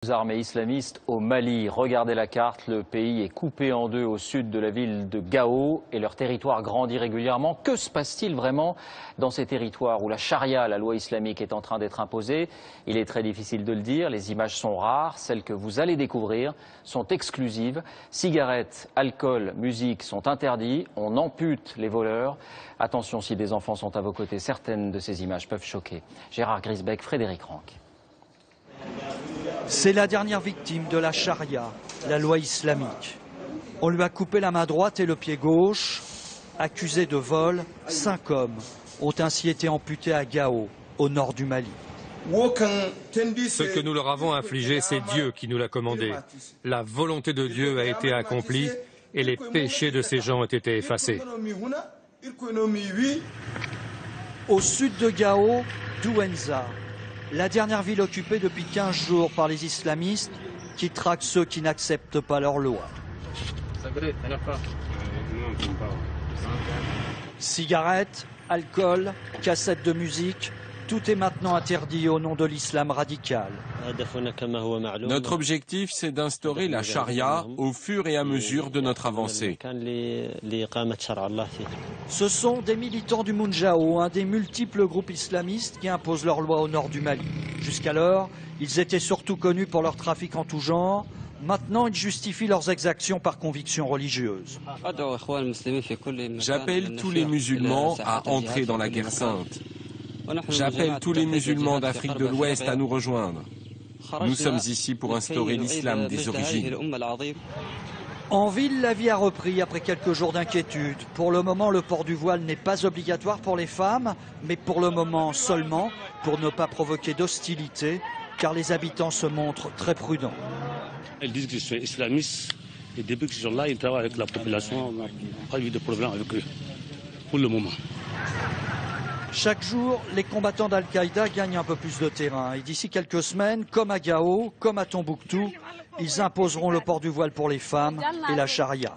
Armées islamistes au Mali. Regardez la carte, le pays est coupé en deux au sud de la ville de Gao et leur territoire grandit régulièrement. Que se passe-t-il vraiment dans ces territoires où la charia, la loi islamique, est en train d'être imposée? Il est très difficile de le dire, les images sont rares, celles que vous allez découvrir sont exclusives. Cigarettes, alcool, musique sont interdits, on ampute les voleurs. Attention, si des enfants sont à vos côtés, certaines de ces images peuvent choquer. Gérard Grisbeck, Frédéric Ranck. C'est la dernière victime de la charia, la loi islamique. On lui a coupé la main droite et le pied gauche. Accusés de vol, 5 hommes ont ainsi été amputés à Gao, au nord du Mali. Ce que nous leur avons infligé, c'est Dieu qui nous l'a commandé. La volonté de Dieu a été accomplie et les péchés de ces gens ont été effacés. Au sud de Gao, Douenza, la dernière ville occupée depuis 15 jours par les islamistes qui traquent ceux qui n'acceptent pas leur loi. Cigarettes, alcool, cassettes de musique, tout est maintenant interdit au nom de l'islam radical. Notre objectif, c'est d'instaurer la charia au fur et à mesure de notre avancée. Ce sont des militants du Mounjao, un des multiples groupes islamistes qui imposent leur loi au nord du Mali. Jusqu'alors, ils étaient surtout connus pour leur trafic en tout genre. Maintenant, ils justifient leurs exactions par conviction religieuse. J'appelle tous les musulmans à entrer dans la guerre sainte. J'appelle tous les musulmans d'Afrique de l'Ouest à nous rejoindre. Nous sommes ici pour instaurer l'islam des origines. En ville, la vie a repris après quelques jours d'inquiétude. Pour le moment, le port du voile n'est pas obligatoire pour les femmes, mais pour le moment seulement, pour ne pas provoquer d'hostilité, car les habitants se montrent très prudents. Ils disent que je suis islamiste, et depuis que je suis là, ils travaillent avec la population, on n'a pas eu de problème avec eux, pour le moment. Chaque jour, les combattants d'Al-Qaïda gagnent un peu plus de terrain. Et d'ici quelques semaines, comme à Gao, comme à Tombouctou, ils imposeront le port du voile pour les femmes et la charia.